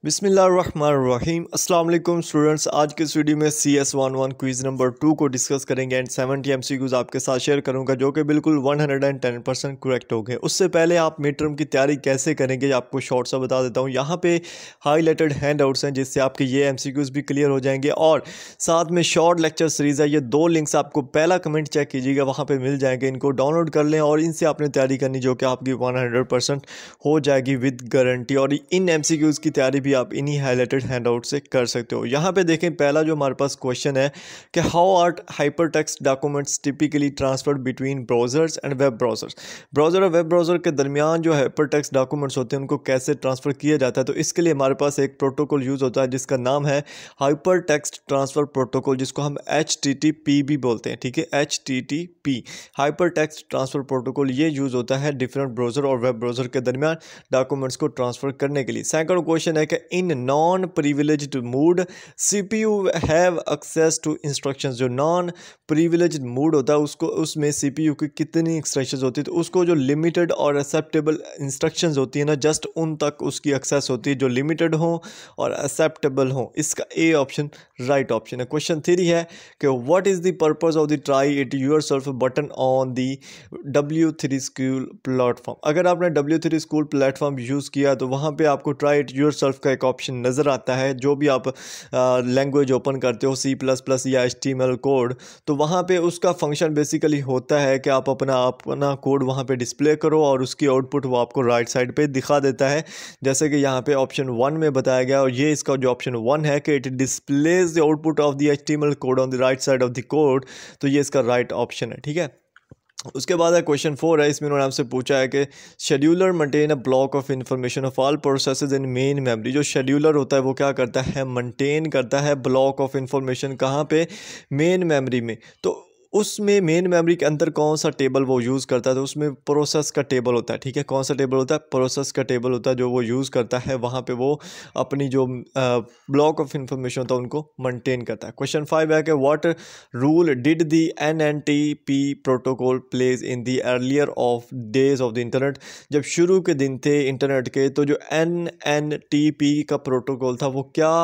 बिस्मिल्लाहिर्रहमानिर्रहीम अस्सलाम वालेकुम स्टूडेंट्स। आज के इस वीडियो में CS11 क्विज़ नंबर 2 को डिस्कस करेंगे एंड 70 MCQs आपके साथ शेयर करूंगा जो कि बिल्कुल 110% करेक्ट हो गए। उससे पहले आप मिड टर्म की तैयारी कैसे करेंगे आपको शॉर्ट सा बता देता हूं। यहाँ पे हाईलाइटेड हैंड आउट्स हैं जिससे आपके ये MCQs भी क्लियर हो जाएंगे और साथ में शॉर्ट लेक्चर सीरीज़ है। ये 2 लिंक्स आपको पहला कमेंट चेक कीजिएगा, वहाँ पर मिल जाएंगे। इनको डाउनलोड कर लें और इनसे आपने तैयारी करनी जो कि आपकी 100% हो जाएगी विद गारंटी। और इन MCQs की तैयारी भी आप इन्हीं हाईलाइटेड हैंडआउट से कर सकते हो। यहाँ पे देखें, पहला जो हमारे पास क्वेश्चन है कि how are hypertext documents typically transferred between browsers and web browsers. Browser और वेब ब्राउजर के दरमियान जो हाइपरटेक्स्ट डॉक्यूमेंट्स होते हैं उनको कैसे ट्रांसफर किया जाता है। तो इसके लिए हमारे पास एक प्रोटोकॉल यूज होता है जिसका नाम है हाइपरटेक्स्ट ट्रांसफर प्रोटोकॉल, जिसको हम HTTP भी बोलते हैं। ठीक है, HTTP हाइपरटेक्स्ट ट्रांसफर प्रोटोकॉल ये यूज होता है डिफरेंट ब्राउजर और वेब ब्राउजर के दरमियान डॉक्यूमेंट्स को ट्रांसफर करने के लिए। सेकंड क्वेश्चन है कि in non privileged mode CPU have access to instructions. जो नॉन प्रिविलेज्ड मोड होता है उसको उसमें CPU की कितनी इंस्ट्रक्शंस होती है, तो उसको जो लिमिटेड और एक्सेप्टेबल इंस्ट्रक्शंस होती है ना, जस्ट उन तक उसकी एक्सेस होती है जो लिमिटेड हो और एक्सेप्टेबल हो। इसका ए ऑप्शन राइट ऑप्शन है। क्वेश्चन 3 है कि what is the purpose of the try it yourself button on the W3 school platform. अगर आपने W3 स्कूल प्लेटफॉर्म यूज़ किया तो वहाँ पे आपको ट्राई इट योरसेल्फ का एक ऑप्शन नज़र आता है। जो भी आप लैंग्वेज ओपन करते हो C++ या HTML कोड, तो वहाँ पे उसका फंक्शन बेसिकली होता है कि आप अपना कोड वहाँ पे डिस्प्ले करो और उसकी आउटपुट वो आपको राइट साइड पे दिखा देता है, जैसे कि यहाँ पे ऑप्शन 1 में बताया गया। और ये इसका जो ऑप्शन 1 है कि it displays the output of the HTML code on the right side of the code, तो ये इसका राइट ऑप्शन है। ठीक है, उसके बाद है क्वेश्चन 4 है। इसमें उन्होंने आपसे पूछा है कि scheduler maintain a block of information of all processes in main memory. जो शेड्यूलर होता है वो क्या करता है, मेंटेन करता है ब्लॉक ऑफ इंफॉर्मेशन कहाँ पे, मेन मेमोरी में। तो उसमें मेन मेमोरी के अंदर कौन सा टेबल वो यूज़ करता है, तो उसमें प्रोसेस का टेबल होता है। ठीक है, कौन सा टेबल होता है, प्रोसेस का टेबल होता है जो वो यूज़ करता है। वहाँ पे वो अपनी जो ब्लॉक ऑफ इंफॉर्मेशन होता है उनको मेंटेन करता है। क्वेश्चन 5 है कि what rule did the NNTP protocol plays in the earlier of days of the internet. जब शुरू के दिन थे इंटरनेट के, तो जो NNTP का प्रोटोकॉल था वो क्या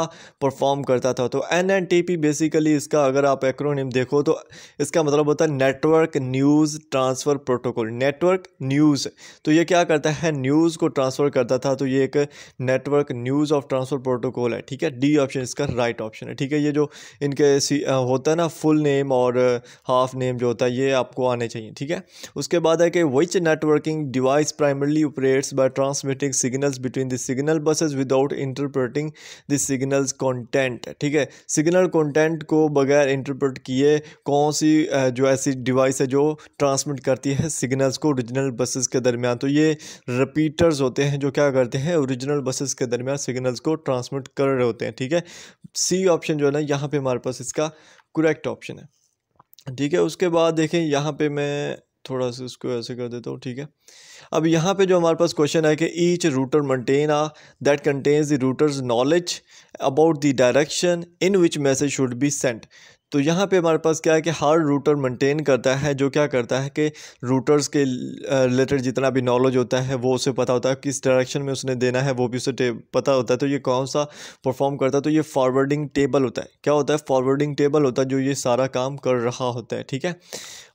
परफॉर्म करता था। तो NNTP बेसिकली इसका अगर आप एक्रोनिम देखो तो इसका मतलब होता है network news transfer protocol. Network news, तो ये क्या करता है, न्यूज़ को ट्रांसफ़र करता था। तो ये एक network news of transfer protocol है। ठीक है, डी ऑप्शन इसका राइट ऑप्शन है। ठीक है, ये जो इनके होता है ना फुल नेम और हाफ नेम जो होता है ये आपको आने चाहिए। ठीक है, उसके बाद है कि which networking device primarily operates by transmitting signals between the signal buses without interpreting the signals content. ठीक है, सिग्नल कंटेंट को बगैर इंटरप्रेट किए कौन सी जो ऐसी डिवाइस है जो ट्रांसमिट करती है सिग्नल्स को ओरिजिनल बसेस के दरमियान। तो ये रिपीटर्स होते हैं जो क्या करते हैं, ओरिजिनल बसेस के दरमियान सिग्नल्स को ट्रांसमिट कर रहे होते हैं। ठीक है, सी ऑप्शन जो है ना यहाँ पे हमारे पास इसका करेक्ट ऑप्शन है। ठीक है, उसके बाद देखें यहाँ पे मैं थोड़ा सा इसको ऐसे कर देता हूँ। ठीक है, अब यहाँ पे जो हमारे पास क्वेश्चन है कि each router maintain that contains the routers knowledge about the direction in which message should be sent. तो यहाँ पे हमारे पास क्या है कि हर रूटर मेंटेन करता है जो क्या करता है कि रूटर्स के रिलेटेड जितना भी नॉलेज होता है वो उसे पता होता है किस डायरेक्शन में उसने देना है, वो भी उसे पता होता है। तो ये कौन सा परफॉर्म करता है, तो ये फॉरवर्डिंग टेबल होता है। क्या होता है, फॉरवर्डिंग टेबल होता है जो ये सारा काम कर रहा होता है। ठीक है,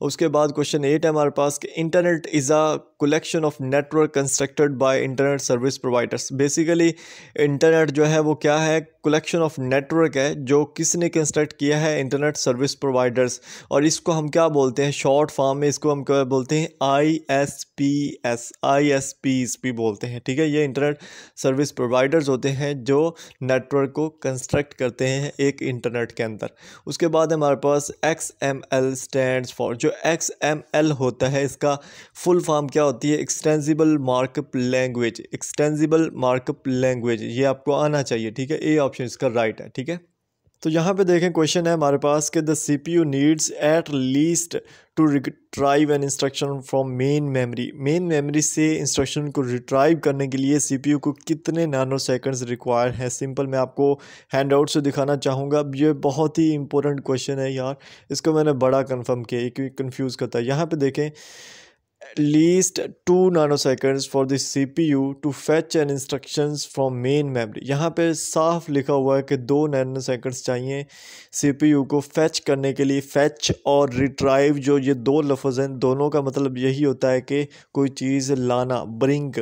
उसके बाद क्वेश्चन 8 है हमारे पास कि internet is a collection of network constructed by internet service providers. Basically internet जो है वो क्या है, कलेक्शन ऑफ नेटवर्क है जो किसने कंस्ट्रक्ट किया है, इंटरनेट सर्विस प्रोवाइडर्स। और इसको हम क्या बोलते हैं, शॉर्ट फॉर्म में इसको हम क्या बोलते हैं, ISPs भी बोलते हैं। ठीक है, ये इंटरनेट सर्विस प्रोवाइडर्स होते हैं जो नेटवर्क को कंस्ट्रक्ट करते हैं एक इंटरनेट के अंदर। उसके बाद हमारे पास XML स्टैंड्स फॉर। जो XML होता है इसका फुल फॉर्म क्या होती है, extensible markup language. Extensible markup language ये आपको आना चाहिए। ठीक है, ए ऑप्शन इसका राइट है। ठीक है, तो यहाँ पे देखें क्वेश्चन है हमारे पास कि the CPU needs at least to retrieve an instruction from main memory. Main memory से इंस्ट्रक्शन को रिट्राइव करने के लिए CPU को कितने नैनो सेकंड्स रिक्वायर हैं। सिंपल मैं आपको हैंड आउट से दिखाना चाहूँगा। ये बहुत ही इंपॉर्टेंट क्वेश्चन है यार, इसको मैंने बड़ा कंफर्म किया क्योंकि कंफ्यूज करता है। यहाँ पे देखें least 2 nanoseconds for the CPU to fetch an instructions from main memory. यहाँ पे साफ लिखा हुआ है कि 2 nanoseconds चाहिए CPU को फैच करने के लिए। फैच और रिट्राइव जो ये दो लफ्ज़ हैं, दोनों का मतलब यही होता है कि कोई चीज़ लाना, ब्रिंग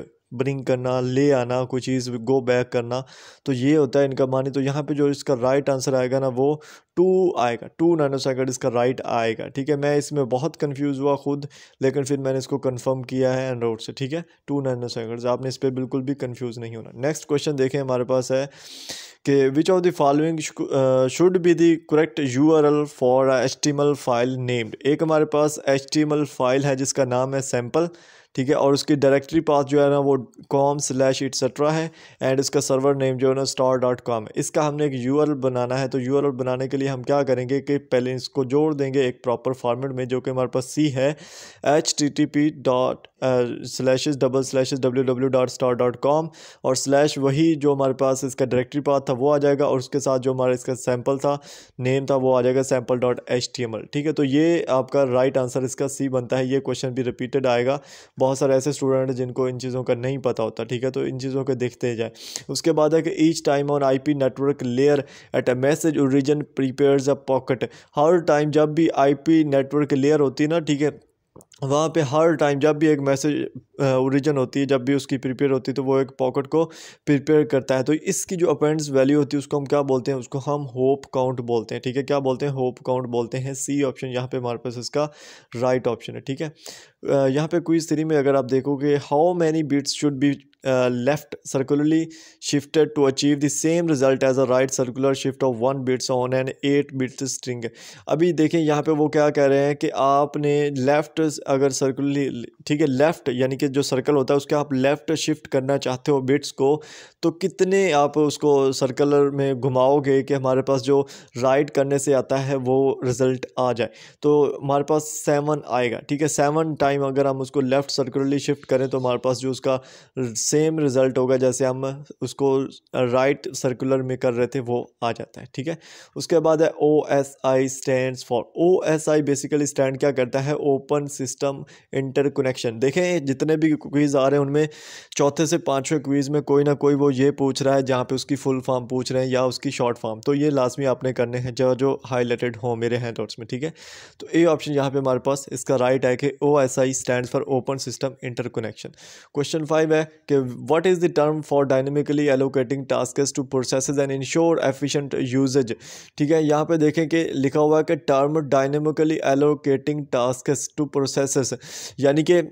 करना, ले आना, कोई चीज़ गो बैक करना, तो ये होता है इनका मानी। तो यहाँ पे जो इसका राइट आंसर आएगा ना वो 2 आएगा, 2 nanoseconds इसका राइट आएगा। ठीक है, मैं इसमें बहुत कंफ्यूज हुआ खुद, लेकिन फिर मैंने इसको कंफर्म किया है एंड्रॉइड से। ठीक है, 2 nanoseconds, आपने इस पर बिल्कुल भी कंफ्यूज नहीं होना। नेक्स्ट क्वेश्चन देखें, हमारे पास है कि which of the following should be the correct URL for HTML file named. एक हमारे पास HTML फाइल है जिसका नाम है सैम्पल, ठीक है, और उसकी डायरेक्टरी पाथ जो है ना वो com/etc है, एंड इसका सर्वर नेम जो है ना star.com है। इसका हमने एक URL बनाना है, तो URL बनाने के लिए हम क्या करेंगे कि पहले इसको जोड़ देंगे एक प्रॉपर फॉर्मेट में, जो कि हमारे पास C है, http://www.star.com और स्लैश वही जो हमारे पास इसका डायरेक्टरी पाथ था वो आ जाएगा, और उसके साथ जो हमारा इसका सैम्पल था, नेम था, वो आ जाएगा sample.html। ठीक है, तो ये आपका राइट आंसर इसका C बनता है। ये क्वेश्चन भी रिपीटेड आएगा, बहुत सारे ऐसे स्टूडेंट हैं जिनको इन चीज़ों का नहीं पता होता। ठीक है, तो इन चीज़ों को देखते जाए। उसके बाद है कि each time on IP network layer at a message origin prepares a pocket. Her time जब भी IP नेटवर्क लेयर होती है ना, ठीक है, वहाँ पे हर टाइम जब भी एक मैसेज ओरिजिन होती है, जब भी उसकी प्रिपेयर होती है, तो वो एक पॉकेट को प्रिपेयर करता है। तो इसकी जो अपेंड्स वैल्यू होती है उसको हम क्या बोलते हैं, उसको हम होप काउंट बोलते हैं। ठीक है, क्या बोलते हैं, होप काउंट बोलते हैं। C ऑप्शन यहाँ पे हमारे पास इसका राइट ऑप्शन है। ठीक है, यहाँ पे क्विज 3 में अगर आप देखोगे, how many bits should be left circularly shifted to achieve the same result as a right circular shift of 1 bits on an 8 bit string. अभी देखें यहाँ पे वो क्या कह रहे हैं कि आपने लेफ़्ट अगर सर्कुलरली, ठीक है, लेफ़्ट यानी कि जो सर्कल होता है उसके आप लेफ़्ट शिफ्ट करना चाहते हो बिट्स को, तो कितने आप उसको सर्कुलर में घुमाओगे कि हमारे पास जो राइट करने से आता है वो रिज़ल्ट आ जाए। तो हमारे पास 7 आएगा। ठीक है, 7 टाइम अगर हम उसको लेफ़्ट सर्कुलरली शिफ्ट करें तो हमारे पास जो उसका सेम रिज़ल्ट होगा जैसे हम उसको राइट सर्कुलर में कर रहे थे वो आ जाता है। ठीक है, उसके बाद है OSI stands for. OSI basically stand क्या करता है, ओपन सिस्टम इंटरकनेक्शन। देखें जितने भी क्विज़ आ रहे हैं उनमें चौथे से पाँचवें क्विज़ में कोई ना कोई वो ये पूछ रहा है जहाँ पे उसकी फुल फॉर्म पूछ रहे हैं या उसकी शॉर्ट फॉर्म, तो ये लाजमी आपने करने हैं जो जो हाईलाइटेड हो मेरे हैंडआउट्स में। ठीक है, तो ए ऑप्शन यहाँ पे हमारे पास इसका राइट है कि OSI stands for open system interconnection. Question 5 है कि what is the term for dynamically allocating tasks to processes and ensure efficient usage. ठीक है, यहाँ पे देखें कि लिखा हुआ है कि term dynamically allocating tasks to processes, यानी कि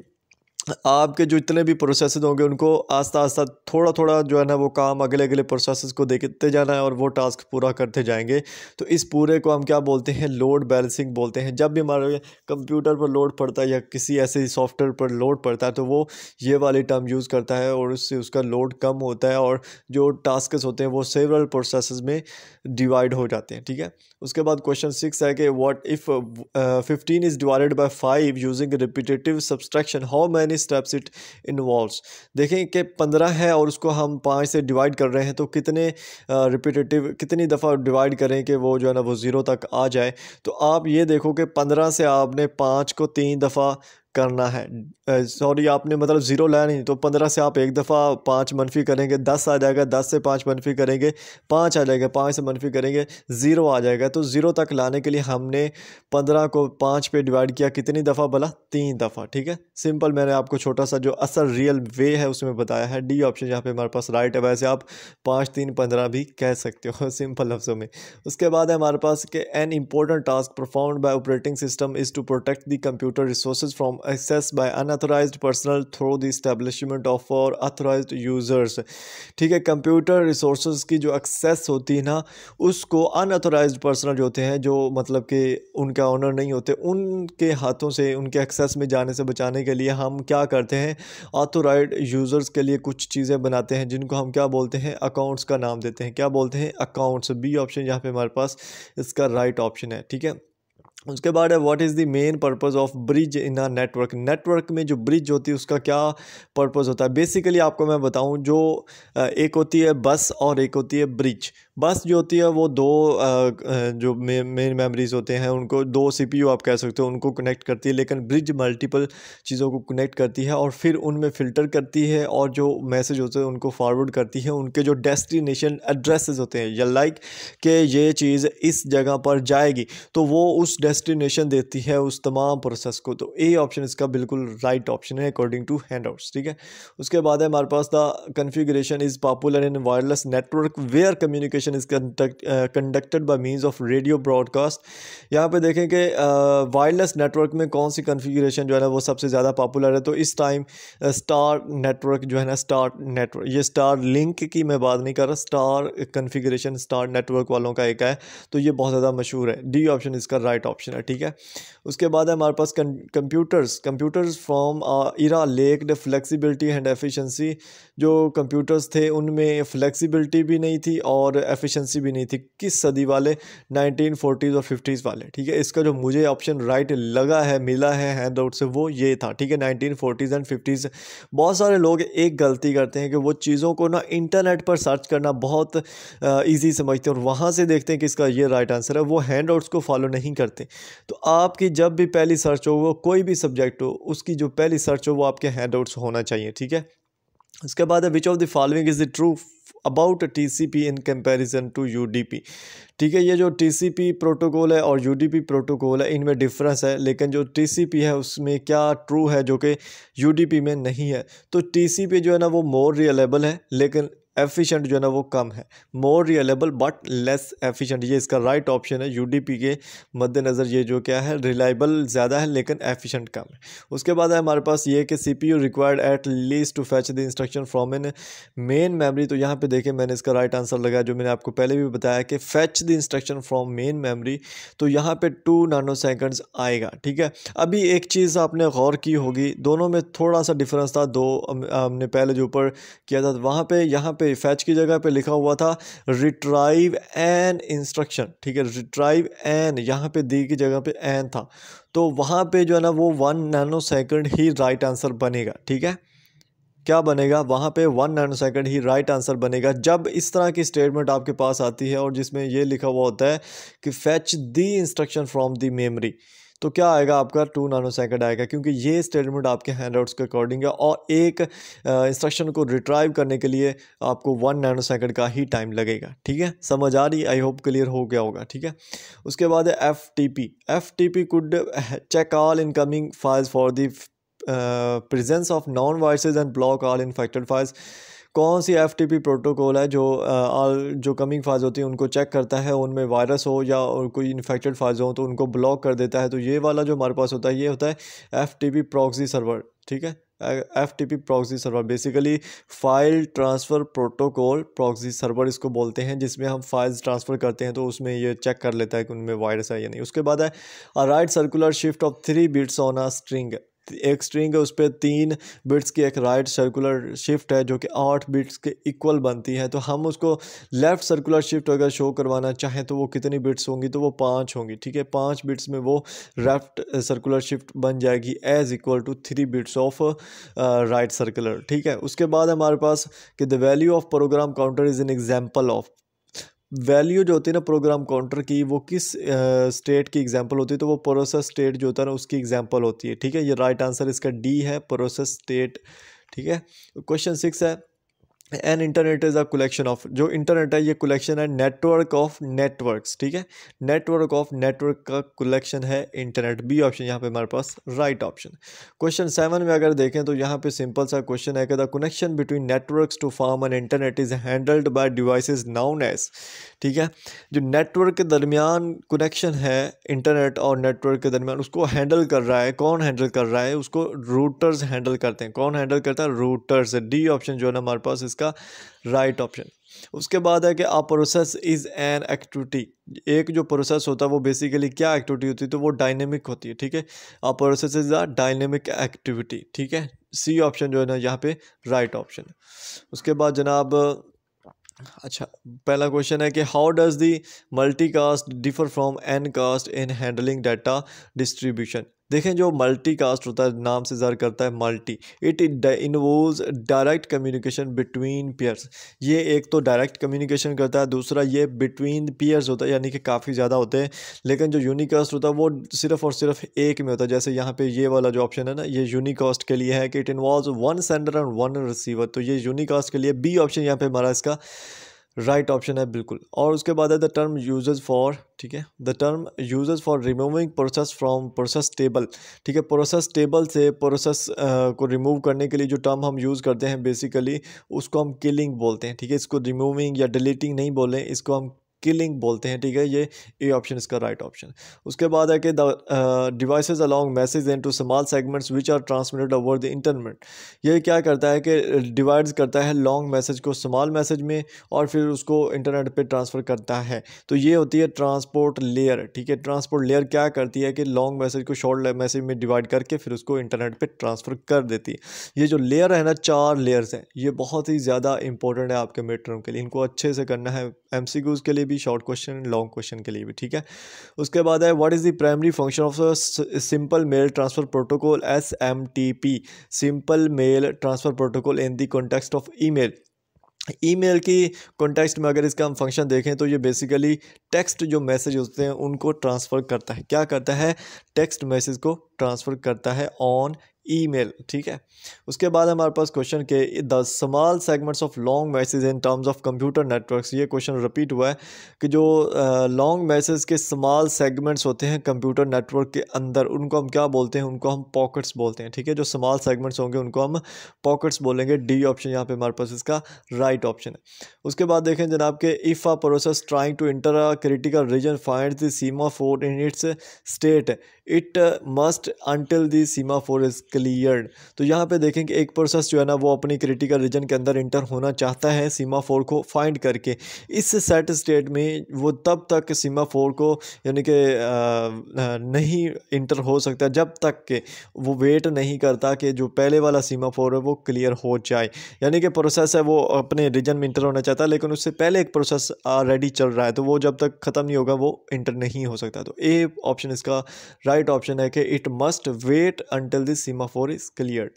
आपके जो इतने भी प्रोसेस होंगे उनको आस्ता आस्ता थोड़ा थोड़ा जो है ना वो काम अगले अगले प्रोसेस को देखते जाना है और वो टास्क पूरा करते जाएंगे। तो इस पूरे को हम क्या बोलते हैं, लोड बैलेंसिंग बोलते हैं। जब भी हमारे कंप्यूटर पर लोड पड़ता है या किसी ऐसे सॉफ्टवेयर पर लोड पड़ता है तो वो ये वाली टर्म यूज़ करता है और उससे उसका लोड कम होता है और जो टास्क होते हैं वो सेवरल प्रोसेस में डिवाइड हो जाते हैं। ठीक है, उसके बाद क्वेश्चन 6 है कि what if 15 is divided by 5 using repetitive subtraction, how many steps it involves. देखें कि 15 है और उसको हम 5 से डिवाइड कर रहे हैं, तो कितने रिपीटेटिव कितनी दफ़ा डिवाइड करें कि वो जो है ना वो 0 तक आ जाए। तो आप ये देखो कि 15 से आपने 5 को 3 दफ़ा करना है, सॉरी आपने मतलब 0 लाया नहीं, तो 15 से आप एक दफ़ा 5 मनफी करेंगे 10 आ जाएगा, 10 से 5 मनफी करेंगे 5 आ जाएगा, 5 से मनफी करेंगे 0 आ जाएगा। तो 0 तक लाने के लिए हमने 15 को 5 पे डिवाइड किया कितनी दफ़ा बोला, 3 दफ़ा। ठीक है, सिंपल, मैंने आपको छोटा सा जो असल रियल वे है उसमें बताया है। डी ऑप्शन यहाँ पे हमारे पास राइट है। वैसे आप 5 3 15 भी कह सकते हो सिंपल लफ्ज़ों में। उसके बाद है हमारे पास कि an important task performed by operating system is to protect the computer resources from access by unauthorized personnel through the establishment of for authorized users। ठीक है, कंप्यूटर रिसोर्सेज की जो एक्सेस होती है ना उसको अनऑथोराइज्ड पर्सनल जो होते हैं, जो मतलब कि उनका ऑनर नहीं होते, उनके हाथों से उनके एक्सेस में जाने से बचाने के लिए हम क्या करते हैं, ऑथोराइज्ड यूज़र्स के लिए कुछ चीज़ें बनाते हैं जिनको हम क्या बोलते हैं, अकाउंट्स का नाम देते हैं। क्या बोलते हैं, अकाउंट्स। बी ऑप्शन यहाँ पे हमारे पास इसका राइट ऑप्शन है। ठीक है, उसके बाद है what is the main purpose of bridge in a network. Network में जो ब्रिज होती है उसका क्या पर्पस होता है। बेसिकली आपको मैं बताऊं, जो एक होती है बस और एक होती है ब्रिज। बस जो होती है वो दो जो मेन मेमोरीज होते हैं उनको, दो सीपीयू आप कह सकते हो, उनको कनेक्ट करती है। लेकिन ब्रिज मल्टीपल चीज़ों को कनेक्ट करती है और फिर उनमें फ़िल्टर करती है और जो मैसेज होते हैं उनको फॉरवर्ड करती है उनके जो डेस्टिनेशन एड्रेसेस होते हैं, या लाइक कि ये चीज़ इस जगह पर जाएगी तो वो उस डेस्टिनेशन देती है उस तमाम प्रोसेस को। तो ए ऑप्शन इसका बिल्कुल राइट ऑप्शन है अकॉर्डिंग टू हैंडआउट्स। ठीक है, उसके बाद है हमारे पास the configuration is popular in wireless network where communication is conducted by means of radio broadcast. यहाँ पे देखें कि वायरलेस नेटवर्क में कौन सी कन्फिगरेशन जो है ना वो सबसे ज़्यादा पॉपुलर है। तो इस टाइम स्टार नेटवर्क जो है ना, स्टार नेटवर्क, ये स्टार लिंक की मैं बात नहीं कर रहा, स्टार कन्फिगरेशन स्टार नेटवर्क वालों का एक है, तो ये बहुत ज़्यादा मशहूर है। डी ऑप्शन इसका राइट ऑप्शन है। ठीक है, उसके बाद है हमारे पास computers from era lacked flexibility and efficiency. जो कंप्यूटर्स थे उनमें फ्लेक्सिबिलिटी भी नहीं थी और एफिशिएंसी भी नहीं थी। किस सदी वाले? 1940s और 50s वाले। ठीक है, इसका जो मुझे ऑप्शन राइट लगा है, मिला है हैंड आउट से, वो ये था। ठीक है, 1940s एंड 50s। बहुत सारे लोग एक गलती करते हैं कि वो चीज़ों को ना इंटरनेट पर सर्च करना बहुत ईजी समझते हैं और वहाँ से देखते हैं कि इसका ये राइट आंसर है, वो हैंड आउट्स को फॉलो नहीं करते। तो आपकी जब भी पहली सर्च हो, वो कोई भी सब्जेक्ट हो, उसकी जो पहली सर्च हो वो आपके हैंड आउट्स होना चाहिए। ठीक है, उसके बाद है which of the following is the true about TCP in comparison to UDP. ठीक है, ये जो टीसीपी प्रोटोकॉल है और यूडीपी प्रोटोकॉल है इनमें डिफरेंस है, लेकिन जो टीसीपी है उसमें क्या ट्रू है जो कि यूडीपी में नहीं है। तो टीसीपी जो है ना वो मोर रिलायबल है, लेकिन एफिशिएंट जो है ना वो कम है। More reliable but less efficient, ये इसका राइट ऑप्शन है। यूडीपी के मद्देनज़र ये जो क्या है, रिलायबल ज़्यादा है लेकिन एफिशिएंट कम है। उसके बाद है हमारे पास ये कि CPU required at least to fetch the instruction from an main memory. तो यहाँ पे देखें मैंने इसका राइट आंसर लगाया, जो मैंने आपको पहले भी बताया कि fetch the instruction from main memory, तो यहाँ पे 2 नैनो सेकंड्स आएगा। ठीक है, अभी एक चीज़ आपने गौर की होगी, दोनों में थोड़ा सा डिफरेंस था। दो हमने पहले जो ऊपर किया था वहाँ पे, यहाँ पे फैच की जगह पे लिखा हुआ था रिट्राइव एन इंस्ट्रक्शन। ठीक है, रिट्राइव एन, यहाँ पे दी की जगह पे एन था, तो वहाँ पे जो है ना वो 1 नैनो सेकंड ही राइट आंसर बनेगा। ठीक है, क्या बनेगा वहाँ पे? 1 नैनो सेकंड ही राइट आंसर बनेगा जब इस तरह की स्टेटमेंट आपके पास आती है और जिसमें ये लिखा हुआ होता है कि fetch the instruction from the memory. तो क्या आएगा आपका? 2 नैनो सेकंड आएगा, क्योंकि ये स्टेटमेंट आपके हैंडआउट्स के अकॉर्डिंग है और एक इंस्ट्रक्शन को रिट्राइव करने के लिए आपको 1 नैनो सेकंड का ही टाइम लगेगा। ठीक है, समझ आ रही? आई होप क्लियर हो गया होगा। ठीक है, उसके बाद है F T P could check all incoming files for the presence of non viruses and block all infected files. कौन सी एफटीपी प्रोटोकॉल है जो जो कमिंग फाइल्स होती हैं उनको चेक करता है, उनमें वायरस हो या और कोई इन्फेक्टेड फाइल्स हो तो उनको ब्लॉक कर देता है। तो ये वाला जो हमारे पास होता है ये होता है एफटीपी प्रॉक्सी सर्वर। ठीक है, FTP proxy server basically file transfer protocol proxy server इसको बोलते हैं, जिसमें हम फाइल्स ट्रांसफ़र करते हैं तो उसमें ये चेक कर लेता है कि उनमें वायरस है या नहीं। उसके बाद है right circular shift of 3 beads on a string. एक स्ट्रिंग है, उस पर 3 बिट्स की एक राइट सर्कुलर शिफ्ट है जो कि 8 बिट्स के इक्वल बनती है। तो हम उसको लेफ़्ट सर्कुलर शिफ्ट अगर शो करवाना चाहें तो वो कितनी बिट्स होंगी? तो वो 5 होंगी। ठीक है, 5 बिट्स में वो लेफ़्ट सर्कुलर शिफ्ट बन जाएगी as equal to 3 bits of right circular. ठीक है, उसके बाद हमारे पास कि the value of program counter is an example of. Value जो होती है ना प्रोग्राम काउंटर की, वो किस स्टेट की एग्जांपल होती है? तो वो प्रोसेस स्टेट जो होता है ना उसकी एग्जांपल होती है। ठीक है, ये राइट आंसर इसका डी है, प्रोसेस स्टेट। ठीक है, क्वेश्चन 6 है an internet is a collection of. जो इंटरनेट है ये कलेक्शन है नेटवर्क ऑफ नेटवर्क्स। ठीक है, नेटवर्क ऑफ नेटवर्क का कलेक्शन है इंटरनेट। बी ऑप्शन यहाँ पे हमारे पास राइट ऑप्शन। क्वेश्चन 7 में अगर देखें तो यहाँ पे सिंपल सा क्वेश्चन है कि the connection between networks to form an internet is handled by devices known as. ठीक है, जो नेटवर्क के दरमियान कनेक्शन है इंटरनेट और नेटवर्क के दरमियान, उसको हैंडल कर रहा है, कौन हैंडल कर रहा है? उसको रूटर्स हैंडल करते हैं। कौन हैंडल करता है? रूटर्स। डी ऑप्शन जो है ना हमारे पास इसका राइट ऑप्शन। उसके बाद है कि a process is an activity. एक जो प्रोसेस होता है वो बेसिकली क्या एक्टिविटी होती है? तो वो डायनेमिक होती है। ठीक है, a process is a dynamic activity. ठीक है, सी ऑप्शन जो है ना यहाँ पे राइट ऑप्शन है। उसके बाद जनाब अच्छा, पहला क्वेश्चन है कि how does the multicast differ from anycast in handling data distribution. देखें, जो मल्टीकास्ट होता है नाम से ज़र करता है multi, it involves direct communication between pairs. ये एक तो डायरेक्ट कम्युनिकेशन करता है, दूसरा ये बिटवीन पेयर्स होता है, यानी कि काफ़ी ज़्यादा होते हैं। लेकिन जो यूनिकास्ट होता है वो सिर्फ और सिर्फ एक में होता है। जैसे यहाँ पे ये वाला जो ऑप्शन है ना, ये यूनिकास्ट के लिए है कि it involves one sender and one receiver. तो ये यूनिकास्ट के लिए बी ऑप्शन यहाँ पे हमारा इसका राइट ऑप्शन है बिल्कुल। और उसके बाद है द टर्म यूजेस फॉर, ठीक है, the term uses for removing process from process table. ठीक है, प्रोसेस टेबल से प्रोसेस को रिमूव करने के लिए जो टर्म हम यूज़ करते हैं बेसिकली उसको हम किलिंग बोलते हैं। ठीक है, इसको रिमूविंग या डिलीटिंग नहीं बोलें, इसको हम किलिंग बोलते हैं। ठीक है, ये ए ऑप्शन इसका राइट ऑप्शन। उसके बाद है कि the devices along message into small segments which are transmitted over the internet. ये क्या करता है कि डिवाइड्स करता है लॉन्ग मैसेज को स्मॉल मैसेज में और फिर उसको इंटरनेट पे ट्रांसफ़र करता है। तो ये होती है ट्रांसपोर्ट लेयर। ठीक है, ट्रांसपोर्ट लेयर क्या करती है कि लॉन्ग मैसेज को शॉर्ट मैसेज में डिवाइड करके फिर उसको इंटरनेट पे ट्रांसफ़र कर देती है। ये जो लेयर है ना, 4 लेयर्स हैं, ये बहुत ही ज़्यादा इंपॉर्टेंट है आपके मिड टर्म के लिए। इनको अच्छे से करना है, एमसीक्यूज़ के लिए भी, शॉर्ट क्वेश्चन, लॉन्ग क्वेश्चन के लिए भी। ठीक है, उसके बाद है what is the primary function of simple mail transfer protocol SMTP, simple mail transfer protocol in the context of email. Email की कॉन्टेक्स्ट में अगर इसका हम फंक्शन देखें तो ये बेसिकली टेक्स्ट जो मैसेज होते हैं उनको ट्रांसफ़र करता है। क्या करता है? टेक्स्ट मैसेज को ट्रांसफ़र करता है ऑन ईमेल। ठीक है, उसके बाद हमारे पास क्वेश्चन के the small segments of long message in terms of computer networks. ये क्वेश्चन रिपीट हुआ है कि जो लॉन्ग मैसेज के स्मॉल सेगमेंट्स होते हैं कंप्यूटर नेटवर्क के अंदर, उनको हम क्या बोलते हैं? उनको हम पॉकेट्स बोलते हैं। ठीक है, जो स्मॉल सेगमेंट्स होंगे उनको हम पॉकेट्स बोलेंगे। डी ऑप्शन यहाँ पे हमारे पास इसका राइट ऑप्शन है। उसके बाद देखें जनाब के if a process trying to enter a critical region finds the semaphore in its state it must until the semaphore is cleared. तो यहाँ पे देखें कि एक प्रोसेस जो है ना वो अपनी क्रिटिकल रीजन के अंदर इंटर होना चाहता है सीमाफोर को फाइंड करके। इस सेट स्टेट में वो तब तक सीमाफोर को यानी कि नहीं इंटर हो सकता जब तक कि वो वेट नहीं करता कि जो पहले वाला सीमाफोर है वो क्लियर हो जाए। यानी कि प्रोसेस है वो अपने रीजन में इंटर होना चाहता है, लेकिन उससे पहले एक प्रोसेस ऑलरेडी चल रहा है, तो वो जब तक ख़त्म नहीं होगा वो इंटर नहीं हो सकता। तो ए ऑप्शन इसका राइट ऑप्शन है कि it must wait until the semaphore is cleared.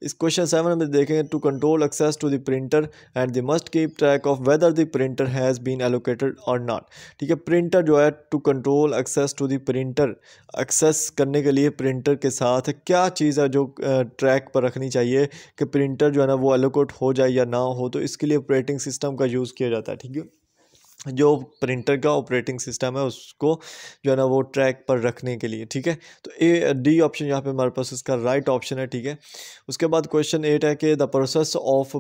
इस क्वेश्चन 7 में देखेंगे to control access to the printer and they must keep track of whether the printer has been allocated और not. ठीक है, printer जो है to control access to the printer, access करने के लिए प्रिंटर के साथ क्या चीज़ है जो ट्रैक पर रखनी चाहिए कि प्रिंटर जो है ना वो एलोकेट हो जाए या ना हो। तो इसके लिए ऑपरेटिंग सिस्टम का यूज़ किया जाता है। ठीक है, जो प्रिंटर का ऑपरेटिंग सिस्टम है उसको जो है ना वो ट्रैक पर रखने के लिए। ठीक है, तो ए डी ऑप्शन यहाँ पे हमारे पास इसका राइट ऑप्शन है। ठीक है, उसके बाद क्वेश्चन 8 है कि the process of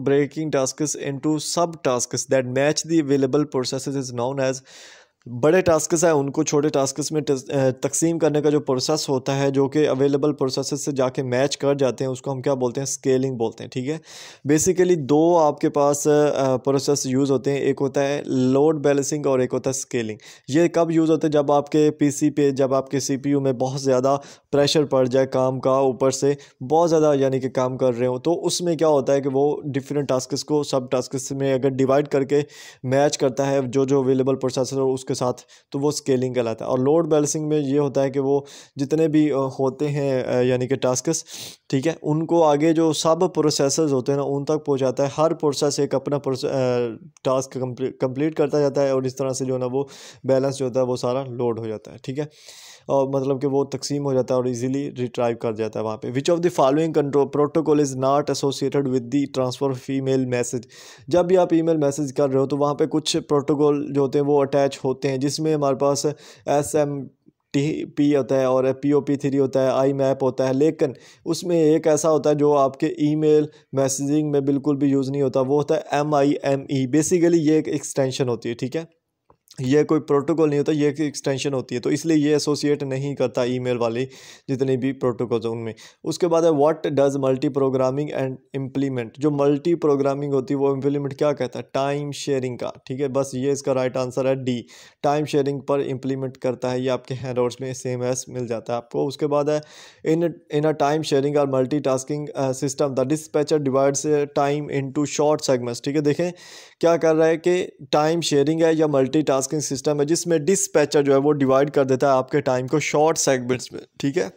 breaking tasks into sub tasks that match the available processes is known as. बड़े टास्क्स है उनको छोटे टास्क्स में तकसीम करने का जो प्रोसेस होता है जो कि अवेलेबल प्रोसेस से जाके मैच कर जाते हैं, उसको हम क्या बोलते हैं? स्केलिंग बोलते हैं। ठीक है, बेसिकली दो आपके पास प्रोसेस यूज़ होते हैं, एक होता है लोड बैलेंसिंग और एक होता है स्केलिंग। ये कब यूज़ होते हैं? जब आपके पीसी पे, जब आपके सीपीयू में बहुत ज़्यादा प्रेशर पड़ जाए काम का, ऊपर से बहुत ज़्यादा यानी कि काम कर रहे हो, तो उसमें क्या होता है कि वो डिफरेंट टास्क्स को सब टास्क्स में अगर डिवाइड करके मैच करता है जो जो अवेलेबल प्रोसेसर हो उसके साथ, तो वो स्केलिंग कहलाता है। और लोड बैलेंसिंग में ये होता है कि वो जितने भी होते हैं यानी कि टास्क्स, ठीक है, उनको आगे जो सब प्रोसेसर्स होते हैं ना उन तक पहुंचाता है। हर प्रोसेस एक अपना टास्क कंप्लीट करता जाता है और इस तरह से जो है ना वो बैलेंस जो होता है वो सारा लोड हो जाता है। ठीक है, और मतलब कि वो तकसीम हो जाता है और इजीली रिट्राइव कर जाता है वहाँ पे। विच of the following control protocol is not associated with the transfer of email message. जब भी आप ईमेल मैसेज कर रहे हो तो वहाँ पे कुछ प्रोटोकॉल जो होते हैं वो अटैच होते हैं, जिसमें हमारे पास SMTP होता है और POP3 होता है, IMAP होता है। लेकिन उसमें एक ऐसा होता है जो आपके ईमेल मैसेजिंग में बिल्कुल भी यूज़ नहीं होता, वो होता है MIME। बेसिकली ये एक एक्सटेंशन होती है। ठीक है, ये कोई प्रोटोकॉल नहीं होता, ये एक एक्सटेंशन होती है, तो इसलिए ये एसोसिएट नहीं करता ईमेल वाले जितने भी प्रोटोकॉल्स हैं उनमें। उसके बाद है what does multi programming and implement. जो मल्टी प्रोग्रामिंग होती है वो इम्प्लीमेंट क्या कहता है, टाइम शेयरिंग का, ठीक है, बस ये इसका राइट आंसर है डी, टाइम शेयरिंग पर इम्प्लीमेंट करता है। ये आपके हैंडआउट्स में सेम एस मिल जाता है आपको। उसके बाद है इन अ टाइम शेयरिंग और multi tasking system the dispatcher divides time into short segments. ठीक है, देखें क्या कर रहा है कि टाइम शेयरिंग है या मल्टीटास्किंग सिस्टम है जिसमें डिस्पैचर जो है वो डिवाइड कर देता है आपके टाइम को शॉर्ट सेगमेंट्स में। ठीक है,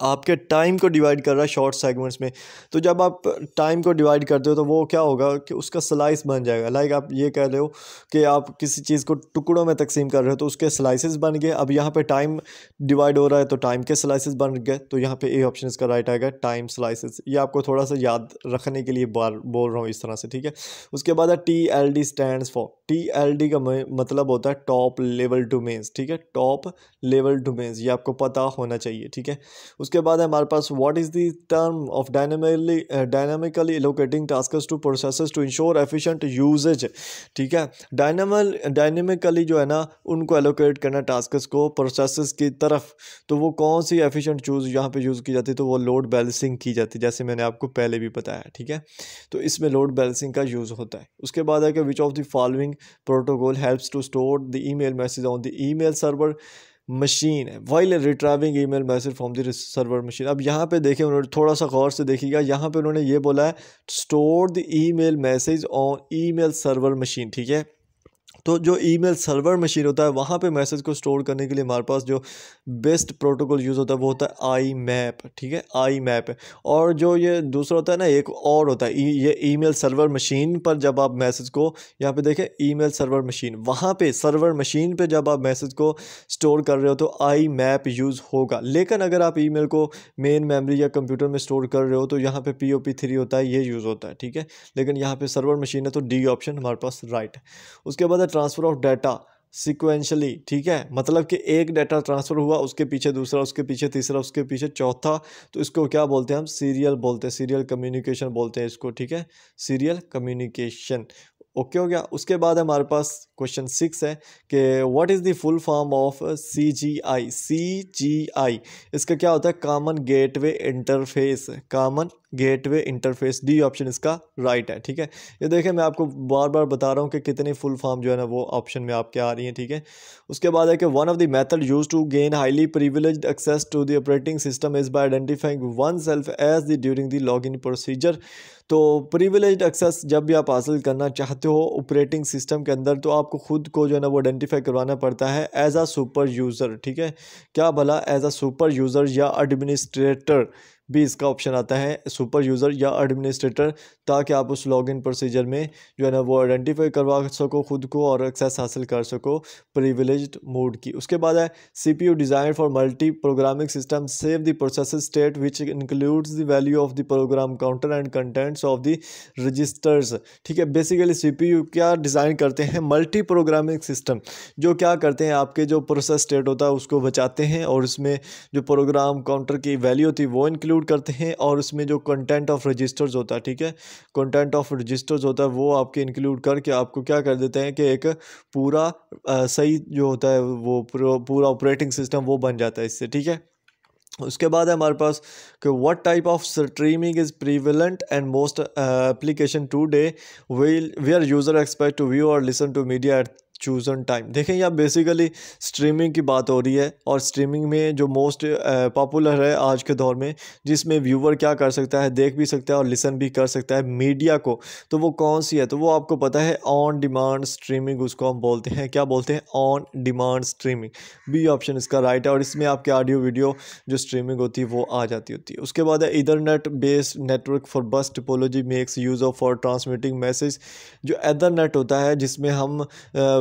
आपके टाइम को डिवाइड कर रहा है शॉर्ट सेगमेंट्स में। तो जब आप टाइम को डिवाइड करते हो तो वो क्या होगा कि उसका स्लाइस बन जाएगा। लाइक आप ये कह रहे हो कि आप किसी चीज़ को टुकड़ों में तकसीम कर रहे हो तो उसके स्लाइसेस बन गए। अब यहाँ पे टाइम डिवाइड हो रहा है तो टाइम के स्लाइसेस बन गए, तो यहाँ पे ए ऑप्शन इसका राइट आएगा, टाइम स्लाइसेस। ये आपको थोड़ा सा याद रखने के लिए बार बोल रहा हूँ इस तरह से। ठीक है, उसके बाद है TLD स्टैंड्स फॉर। TLD का मतलब होता है टॉप लेवल डोमेन्स। ठीक है, टॉप लेवल डोमेन्स, ये आपको पता होना चाहिए। ठीक है, उसके बाद है हमारे पास what is the term of dynamically allocating tasks to processes to ensure efficient usage. ठीक है, डायनामिकली जो है ना उनको एलोकेट करना टास्क्स को प्रोसेसेस की तरफ, तो वो कौन सी एफिशिएंट चूज यहाँ पे यूज़ की जाती है, तो वो लोड बैलेंसिंग की जाती है, जैसे मैंने आपको पहले भी बताया। ठीक है, तो इसमें लोड बैलेंसिंग का यूज़ होता है। उसके बाद है कि which of the following protocol helps to store the email message on the email server machine है while retrieving email message from the server machine. अब यहाँ पे देखें, उन्होंने थोड़ा सा गौर से देखिएगा, यहाँ पे उन्होंने ये बोला है store the email message on email server machine. ठीक है, तो जो ईमेल सर्वर मशीन होता है वहाँ पे मैसेज को स्टोर करने के लिए हमारे पास जो बेस्ट प्रोटोकॉल यूज़ होता है वो होता है IMAP। ठीक है, IMAP। और जो ये दूसरा होता है ना, एक और होता है ये ईमेल सर्वर मशीन पर जब आप मैसेज को, यहाँ पे देखें ईमेल सर्वर मशीन, वहाँ पे सर्वर मशीन पे जब आप मैसेज को स्टोर कर रहे हो तो IMAP यूज़ होगा। लेकिन अगर आप ईमेल को मेन मेमोरी या कंप्यूटर में स्टोर कर रहे हो तो यहाँ पे POP3 होता है, ये यूज़ होता है। ठीक है, लेकिन यहाँ पे सर्वर मशीन है तो डी ऑप्शन हमारे पास राइट है। उसके बाद ट्रांसफ़र ऑफ डाटा सिक्वेंशली। ठीक है, मतलब कि एक डाटा ट्रांसफ़र हुआ, उसके पीछे दूसरा, उसके पीछे तीसरा, उसके पीछे चौथा, तो इसको क्या बोलते हैं हम, सीरियल बोलते हैं, सीरियल कम्युनिकेशन बोलते हैं इसको। ठीक है, सीरियल कम्युनिकेशन। ओके हो गया। उसके बाद हमारे पास क्वेश्चन 6 है कि what is the full form of CGI। CGI इसका क्या होता है, common gateway interface, common gateway interface. D option इसका राइट है। ठीक है, ये देखें मैं आपको बार बार बता रहा हूँ कि कितनी फुल फॉर्म जो है ना वो ऑप्शन में आपके आ रही है। ठीक है, उसके बाद है कि one of the method use to gain highly privileged access to the operating system is by identifying one self as the during the login procedure. तो प्रिविलेज्ड एक्सेस जब भी आप हासिल करना चाहते हो ऑपरेटिंग सिस्टम के अंदर तो आपको खुद को जो है ना वो आइडेंटिफाई करवाना पड़ता है एज आ सुपर यूज़र। ठीक है, क्या भला, एज आ सुपर यूज़र या एडमिनिस्ट्रेटर भी इसका ऑप्शन आता है, सुपर यूज़र या एडमिनिस्ट्रेटर, ताकि आप उस लॉगिन प्रोसीजर में जो है ना वो आइडेंटिफाई करवा सको खुद को और एक्सेस हासिल कर सको प्रिविलेज्ड मोड की। उसके बाद है CPU design for multi programming system save the process state which includes the value of the program counter and contents of the registers. ठीक है, बेसिकली CPU क्या डिज़ाइन करते हैं, मल्टी प्रोग्रामिंग सिस्टम जो क्या करते हैं आपके जो प्रोसेस स्टेट होता है उसको बचाते हैं और उसमें जो प्रोग्राम काउंटर की वैल्यू होती है वो इंक्लूड करते हैं और उसमें जो कंटेंट ऑफ रजिस्टर्स होता है, ठीक है, कंटेंट ऑफ रजिस्टर्स होता है वो आपके इंक्लूड करके आपको क्या कर देते हैं कि एक पूरा सही जो होता है वो पूरा ऑपरेटिंग सिस्टम वो बन जाता है इससे। ठीक है, उसके बाद है हमारे पास कि what type of streaming is prevalent and most application today where user expect to view और listen to media at chosen time. देखें यहाँ बेसिकली स्ट्रीमिंग की बात हो रही है और स्ट्रीमिंग में जो मोस्ट पॉपुलर है आज के दौर में जिसमें व्यूवर क्या कर सकता है, देख भी सकता है और लिसन भी कर सकता है मीडिया को, तो वो कौन सी है, तो वो आपको पता है ऑन डिमांड स्ट्रीमिंग उसको हम बोलते हैं। क्या बोलते हैं, on demand streaming. B option इसका राइट है और इसमें आपके ऑडियो वीडियो जो स्ट्रीमिंग होती है वो आ जाती होती है। उसके बाद है ईथरनेट बेस्ड नेटवर्क फॉर बस typology makes use of for transmitting message. जो ईथरनेट होता है जिसमें हम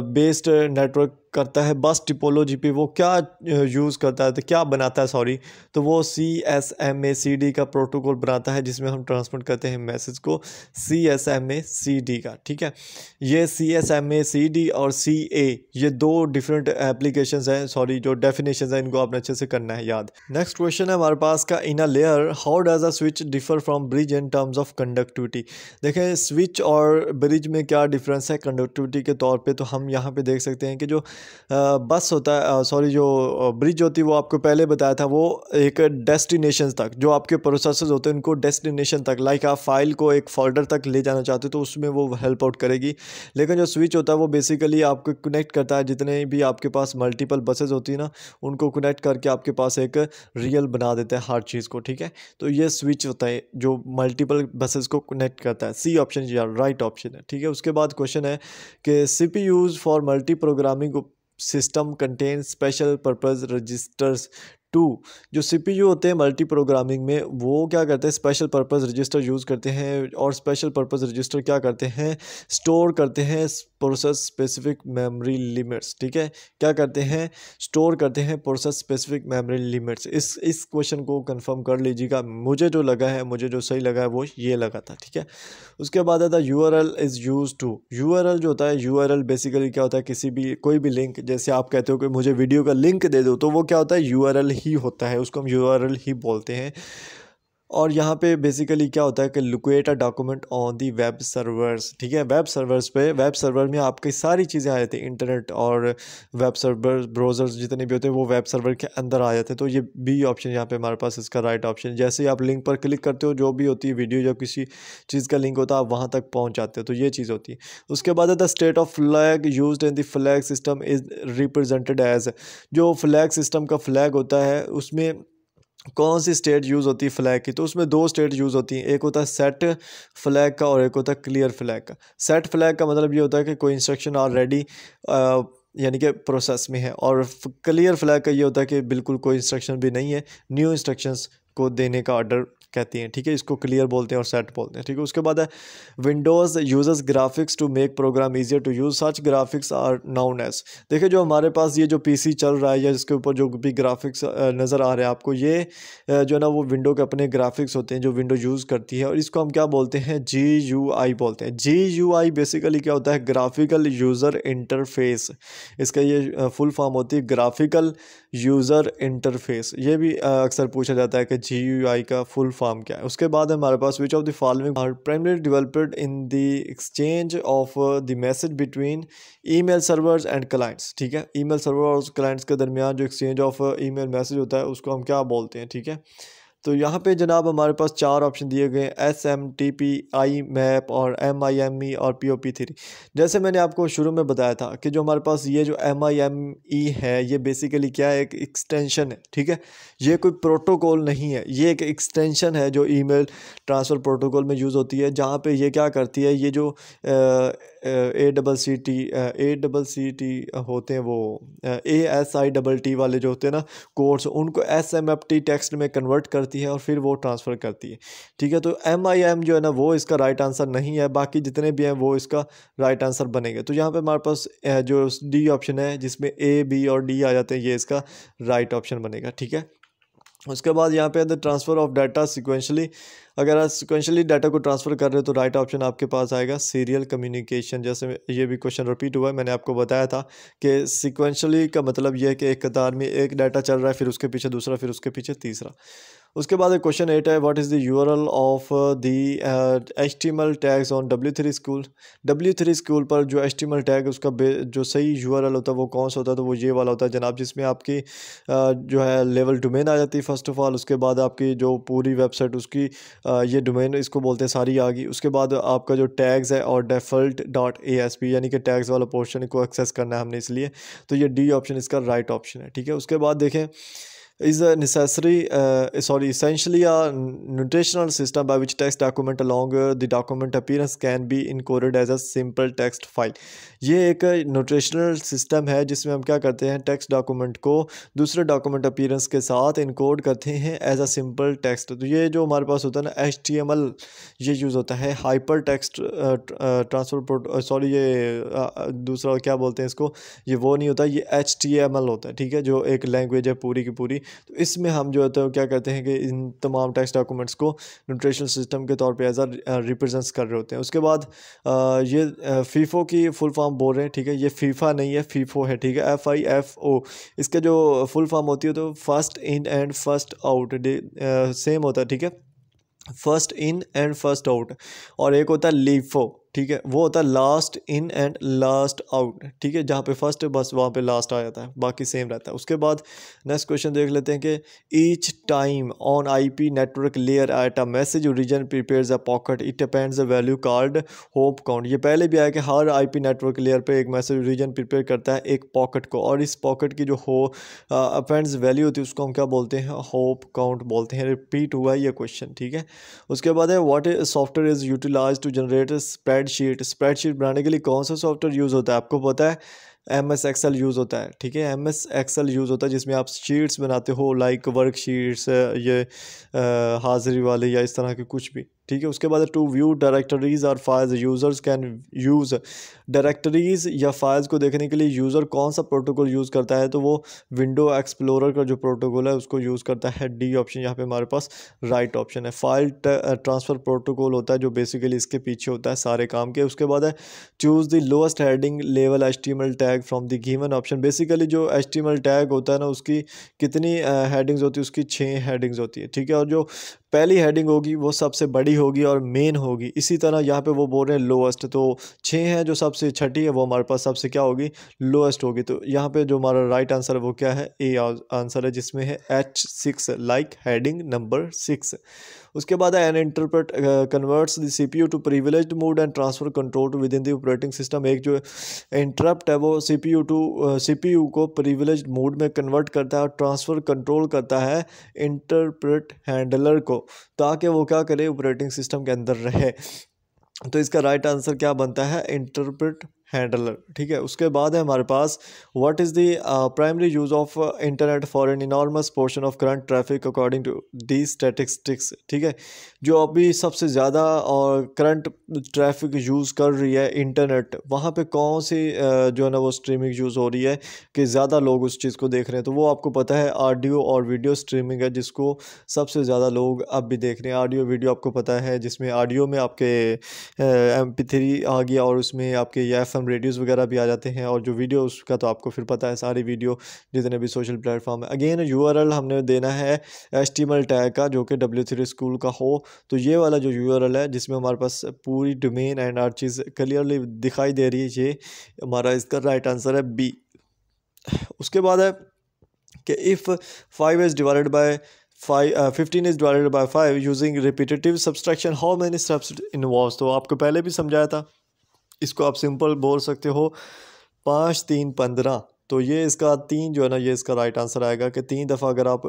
बेस्ड नेटवर्क करता है बस टिपोलॉजी पे, वो क्या यूज़ करता है, तो क्या बनाता है सॉरी, तो वो CSMACD का प्रोटोकॉल बनाता है जिसमें हम ट्रांसमिट करते हैं मैसेज को CSMACD का। ठीक है, ये CSMACD और CA ये दो डिफरेंट एप्लीकेशंस हैं, सॉरी जो डेफिनेशंस हैं, इनको आपने अच्छे से करना है याद। नेक्स्ट क्वेश्चन है हमारे पास का, in a layer how does a switch differ from bridge in terms of conductivity. देखें स्विच और ब्रिज में क्या डिफरेंस है कंडक्टिविटी के तौर पे, तो हम यहाँ पे देख सकते हैं कि जो बस होता है सॉरी जो ब्रिज होती है वो आपको पहले बताया था, वो एक डेस्टिनेशन तक, जो आपके प्रोसेसर्स होते हैं उनको डेस्टिनेशन तक, लाइक आप फाइल को एक फोल्डर तक ले जाना चाहते हो तो उसमें वो हेल्प आउट करेगी। लेकिन जो स्विच होता है वो बेसिकली आपको कनेक्ट करता है, जितने भी आपके पास मल्टीपल बसेज होती है ना उनको कनेक्ट करके आपके पास एक रियल बना देता है हर चीज़ को। ठीक है, तो ये स्विच होता है जो मल्टीपल बसेस को कनेक्ट करता है। सी ऑप्शन या राइट ऑप्शन है। ठीक है, उसके बाद क्वेश्चन है कि CPU for multi programming system contain special purpose registers to. जो CPU होते हैं मल्टी प्रोग्रामिंग में वो क्या करते हैं, स्पेशल पर्पस रजिस्टर यूज़ करते हैं, और स्पेशल पर्पस रजिस्टर क्या करते हैं, स्टोर करते हैं प्रोसेस स्पेसिफिक मेमोरी लिमिट्स। ठीक है, क्या करते हैं, स्टोर करते हैं प्रोसेस स्पेसिफिक मेमोरी लिमिट्स। इस क्वेश्चन को कंफर्म कर लीजिएगा, मुझे जो लगा है, मुझे जो सही लगा है वो ये लगा था। ठीक है, उसके बाद आता है URL is use to. URL जो होता है, URL बेसिकली क्या होता है, किसी भी कोई भी लिंक, जैसे आप कहते हो कि मुझे वीडियो का लिंक दे दो, तो वो क्या होता है, URL ही होता है, उसको हम URL ही बोलते हैं। और यहाँ पे बेसिकली क्या होता है कि locate a document on the web servers. ठीक है, वेब सर्वर्स पे, वेब सर्वर में आपकी सारी चीज़ें आ जाती हैं, इंटरनेट और वेब सर्वर ब्राउज़र्स जितने भी होते हैं वो वेब सर्वर के अंदर आ जाते हैं। तो ये बी ऑप्शन यहाँ पे हमारे पास इसका राइट ऑप्शन। जैसे ही आप लिंक पर क्लिक करते हो, जो भी होती है वीडियो या किसी चीज़ का लिंक होता है, आप वहाँ तक पहुँच जाते हो, तो ये चीज़ होती है। उसके बाद the state of flag use in the flag system is represented as. जो फ्लैग सिस्टम का फ्लैग होता है उसमें कौन सी स्टेट यूज़ होती है फ्लैग की, तो उसमें दो स्टेट यूज़ होती हैं, एक होता है सेट फ्लैग का और एक होता है क्लियर फ्लैग का। सेट फ्लैग का मतलब ये होता है कि कोई इंस्ट्रक्शन ऑलरेडी यानी कि प्रोसेस में है, और क्लियर फ्लैग का ये होता है कि बिल्कुल कोई इंस्ट्रक्शन भी नहीं है, न्यू इंस्ट्रक्शंस को देने का ऑर्डर कहती हैं। ठीक है, इसको क्लियर बोलते हैं और सेट बोलते हैं। ठीक है, उसके बाद है Windows uses graphics to make program easier to use, such graphics are known as. देखिए जो हमारे पास ये जो PC चल रहा है या जिसके ऊपर जो भी ग्राफिक्स नज़र आ रहे हैं आपको, ये जो है ना वो विंडो के अपने ग्राफिक्स होते हैं जो विंडो यूज़ करती है, और इसको हम क्या बोलते हैं, GUI बोलते हैं। GUI बेसिकली क्या होता है, ग्राफिकल यूज़र इंटरफेस। इसका ये फुल फॉर्म होती है ग्राफिकल यूज़र इंटरफेस। ये भी अक्सर पूछा जाता है कि GUI का फुल फॉर्म क्या है। उसके बाद हमारे पास which of the following are primary developed in the exchange of the message between email servers and clients. ठीक है, ईमेल सर्वर और क्लाइंट्स के दरमियान जो एक्सचेंज ऑफ ईमेल मैसेज होता है उसको हम क्या बोलते हैं। ठीक है, तो यहाँ पे जनाब हमारे पास चार ऑप्शन दिए गए हैं, SMTP, IMAP और MIME और POP3। जैसे मैंने आपको शुरू में बताया था कि जो हमारे पास ये जो MIME है ये बेसिकली क्या है, एक एक्सटेंशन है। ठीक है, ये कोई प्रोटोकॉल नहीं है, ये एक एक्सटेंशन है जो ईमेल ट्रांसफ़र प्रोटोकॉल में यूज़ होती है, जहाँ पे ये क्या करती है, ये जो ACCT होते हैं, वो ASITT वाले जो होते हैं ना कोड्स, उनको SMFT टेक्स्ट में कन्वर्ट करती है और फिर वो ट्रांसफ़र करती है। ठीक है, तो MIM जो है ना वो इसका राइट आंसर नहीं है, बाकी जितने भी हैं वो इसका राइट आंसर बनेंगे। तो यहाँ पे हमारे पास जो D ऑप्शन है जिसमें A, B और D आ जाते हैं, ये इसका राइट ऑप्शन बनेगा। ठीक है, उसके बाद यहाँ पे the transfer of data sequentially, अगर आप सिक्वेंशली डाटा को ट्रांसफ़र कर रहे हो तो राइट ऑप्शन आपके पास आएगा सीरियल कम्युनिकेशन। जैसे ये भी क्वेश्चन रिपीट हुआ है, मैंने आपको बताया था कि सिक्वेंशली का मतलब ये है कि एक कतार में एक डाटा चल रहा है, फिर उसके पीछे दूसरा, फिर उसके पीछे तीसरा। उसके बाद क्वेश्चन 8 है, what is the URL of the HTML tags on W3 school. W3 school पर जो HTML टैग उसका जो सही URL होता है वो कौन सा होता है, तो वो ये वाला होता है जनाब, जिसमें आपकी जो है लेवल डोमेन आ जाती है फर्स्ट ऑफ ऑल। उसके बाद आपकी जो पूरी वेबसाइट उसकी ये डोमेन इसको बोलते हैं सारी आ गई। उसके बाद आपका जो टैग्स है और default.asp यानी कि टैग्स वाला पोर्शन को एक्सेस करना है हमने, इसलिए तो ये D ऑप्शन इसका राइट ऑप्शन है। ठीक है, उसके बाद देखें is a necessary sorry essentially a notational system by which text document along the document appearance can be encoded as a simple text file। ये एक नोटेशनल सिस्टम है जिसमें हम क्या करते हैं, टेक्स्ट डॉक्यूमेंट को दूसरे डॉक्यूमेंट अपीयरेंस के साथ इनकोड करते हैं एज अ सिंपल टेक्स्ट। तो ये जो हमारे पास होता है ना HTML, ये यूज़ होता है हाइपर टेक्स्ट ट्रांसफर सॉरी ये दूसरा क्या बोलते हैं इसको, ये वो नहीं होता, ये HTML होता है, ठीक है, जो एक लैंग्वेज है पूरी की पूरी। तो इसमें हम जो होता है क्या करते हैं कि इन तमाम टेक्स्ट डॉक्यूमेंट्स को नोटेशनल सिस्टम के तौर पे एज अ रिप्रेजेंट्स कर रहे होते हैं। उसके बाद ये फीफो की फुल फॉर्म बोल रहे हैं, ठीक है, ये फीफा नहीं है, फीफो है, ठीक है, FIFO। इसके जो फुल फॉर्म होती है तो first in and first out same होता है, ठीक है, first in and first out. और एक होता है लीफो, ठीक है, वो होता है last in and last out, ठीक है, जहाँ पे फर्स्ट है बस वहाँ पे लास्ट आ जाता है, बाकी सेम रहता है। उसके बाद नेक्स्ट क्वेश्चन देख लेते हैं कि each time on IP network layer at a message region prepares a packet it appends a value called hop count. ये पहले भी आया कि हर IP नेटवर्क लेयर पे एक मैसेज रीजन प्रिपेयर करता है एक पॉकेट को, और इस पॉकेट की जो अपेंड्स वैल्यू होती है उसको हम क्या बोलते हैं, होप काउंट बोलते हैं। रिपीट हुआ है ये क्वेश्चन, ठीक है। उसके बाद है what software is utilize to generate spreadsheet बनाने के लिए कौन सा सॉफ्टवेयर यूज़ होता है, आपको पता है MS Excel यूज़ होता है, ठीक है, MS Excel यूज़ होता है जिसमें आप शीट्स बनाते हो, लाइक वर्कशीट्स, ये हाजिरी वाले या इस तरह के कुछ भी, ठीक है। उसके बाद टू व्यू डायरेक्टरीज और files users can use directories या फाइल्स को देखने के लिए यूज़र कौन सा प्रोटोकॉल यूज़ करता है, तो वो विंडो एक्सप्लोरर का जो प्रोटोकॉल है उसको यूज़ करता है, D ऑप्शन यहाँ पे हमारे पास राइट ऑप्शन है। फाइल ट्रांसफ़र प्रोटोकॉल होता है जो बेसिकली इसके पीछे होता है सारे काम के। उसके बाद है choose the lowest heading level HTML tag from the given option. Basically जो HTML टैग होता है ना उसकी कितनी हेडिंग्स होती है, उसकी 6 हेडिंग्स होती है, ठीक है, और जो पहली हेडिंग होगी वो सबसे बड़ी होगी और मेन होगी। इसी तरह यहाँ पे वो बोल रहे हैं लोएस्ट, तो 6 है, जो सबसे छठी है वो हमारे पास सबसे क्या होगी, लोएस्ट होगी। तो यहाँ पे जो हमारा राइट आंसर है वो क्या है, A आंसर है, जिसमें है H6 लाइक हेडिंग नंबर 6। उसके बाद है an interpret converts the CPU to privileged mode and transfer control to within the operating system. एक जो इंटरप्ट है वो CPU को प्रिविलेज्ड मोड में कन्वर्ट करता है और ट्रांसफ़र कंट्रोल करता है इंटरप्रेट हैंडलर को, ताकि वो क्या करे, ऑपरेटिंग सिस्टम के अंदर रहे। तो इसका राइट आंसर क्या बनता है, इंटरप्रेट हैंडलर, ठीक है। उसके बाद है हमारे पास what is the primary use of internet for an enormous portion of current traffic according to the statistics, ठीक है, जो अभी सबसे ज़्यादा और करंट ट्रैफिक यूज़ कर रही है इंटरनेट, वहाँ पे कौन सी जो है ना वो स्ट्रीमिंग यूज़ हो रही है कि ज़्यादा लोग उस चीज़ को देख रहे हैं, तो वो आपको पता है ऑडियो और वीडियो स्ट्रीमिंग है, जिसको सबसे ज़्यादा लोग अब भी देख रहे हैं। ऑडियो वीडियो आपको पता है, जिसमें ऑडियो में आपके MP3 आ गया और उसमें आपके ये FM रेडियोज़ वगैरह भी आ जाते हैं, और जो वीडियो उसका तो आपको फिर पता है, सारी वीडियो जितने भी सोशल प्लेटफॉर्म है। अगेन URL हमने देना है HTML टैग का जो कि W3 स्कूल का हो, तो ये वाला जो URL है जिसमें हमारे पास पूरी domain and her cheese clearly दिखाई दे रही है, ये हमारा इसका राइट आंसर है B। उसके बाद है कि if 5 is divided by 15 is divided by 5 using repetitive subtraction how many steps involves। तो आपको पहले भी समझाया था, इसको आप सिंपल बोल सकते हो 5 3 15। तो ये इसका 3 जो है ना, ये इसका राइट आंसर आएगा कि 3 दफ़ा अगर आप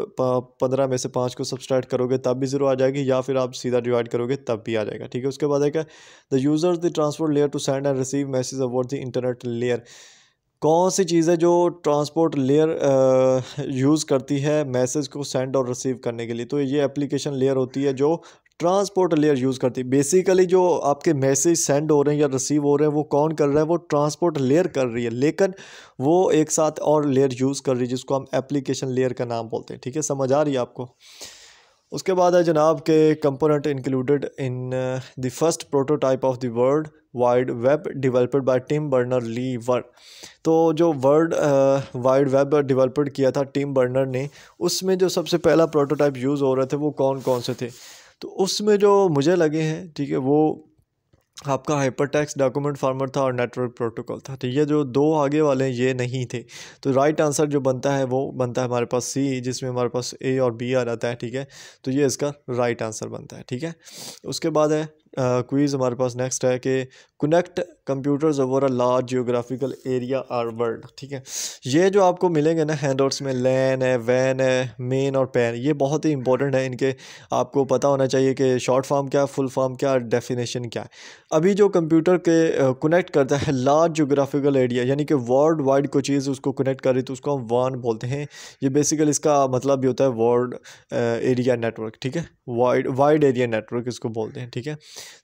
15 में से 5 को सब्सट्रैक्ट करोगे तब भी 0 आ जाएगी, या फिर आप सीधा डिवाइड करोगे तब भी आ जाएगा, ठीक है। उसके बाद है क्या, the user the transport layer to send and receive message about the internet layer. कौन सी चीज़ है जो ट्रांसपोर्ट लेयर यूज़ करती है मैसेज को सेंड और रिसीव करने के लिए, तो ये एप्लीकेशन लेयर होती है जो ट्रांसपोर्ट लेयर यूज़ करती है। बेसिकली जो आपके मैसेज सेंड हो रहे हैं या रिसीव हो रहे हैं वो कौन कर रहा है, वो ट्रांसपोर्ट लेयर कर रही है, लेकिन वो एक साथ और लेयर यूज़ कर रही है जिसको हम एप्लीकेशन लेयर का नाम बोलते हैं, ठीक है, समझ आ रही है आपको। उसके बाद है जनाब के component included in the first prototype of the world wide web developed by Tim Berners-Lee. तो जो वर्ल्ड वाइड वेब डेवलप्ड किया था टिम बर्नर ने, उसमें जो सबसे पहला प्रोटोटाइप यूज़ हो रहे थे वो कौन कौन से थे, तो उसमें जो मुझे लगे हैं, ठीक है, वो आपका हाइपर टेक्स्ट डॉक्यूमेंट फार्मेट था और नेटवर्क प्रोटोकॉल था। तो ये जो दो आगे वाले हैं ये नहीं थे, तो राइट आंसर जो बनता है वो बनता है हमारे पास C, जिसमें हमारे पास A और B आ जाता है, ठीक है, तो ये इसका राइट आंसर बनता है, ठीक है। उसके बाद है क्विज़ हमारे पास नेक्स्ट है कि connect computers over a large geographical area or world. ठीक है, ये जो आपको मिलेंगे ना हैंडआउट्स में, लैन है, वैन है, मेन और पैन, ये बहुत ही इंपॉर्टेंट है। इनके आपको पता होना चाहिए कि शॉर्ट फॉर्म क्या, फुल फॉर्म क्या, डेफिनेशन क्या है। अभी जो कंप्यूटर के कनेक्ट करता है लार्ज जियोग्राफिकल एरिया, यानी कि वर्ल्ड वाइड कोई चीज़ उसको कनेक्ट कर रही तो उसको हम वान बोलते हैं। ये बेसिकली इसका मतलब भी होता है वर्ल्ड एरिया नेटवर्क। ठीक है, वाइड एरिया नेटवर्क इसको बोलते हैं। ठीक है,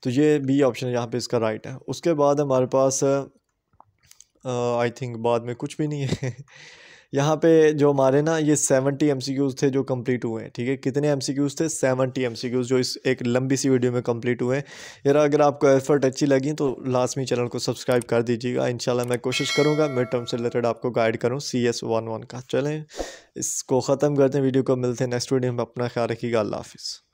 तो ये बी ऑप्शन यहाँ पे इसका राइट है। उसके बाद हमारे पास आई थिंक बाद में कुछ भी नहीं है यहाँ पे जो हमारे ना ये 70 MCQs थे जो कंप्लीट हुए हैं। ठीक है, कितने MCQs थे? 70 MCQs जो इस एक लंबी सी वीडियो में कंप्लीट हुए हैं। यार अगर आपको एफर्ट अच्छी लगी तो लाजमी चैनल को सब्सक्राइब कर दीजिएगा। इंशाल्लाह मैं कोशिश करूँगा मिड टर्म से रिलेटेड आपको गाइड करूँ CS11 का। चलें इसको ख़त्म करते हैं वीडियो को, मिलते हैं नेक्स्ट वीडियो में। अपना ख्याल रखिएगा, अल्लाह हाफिज़।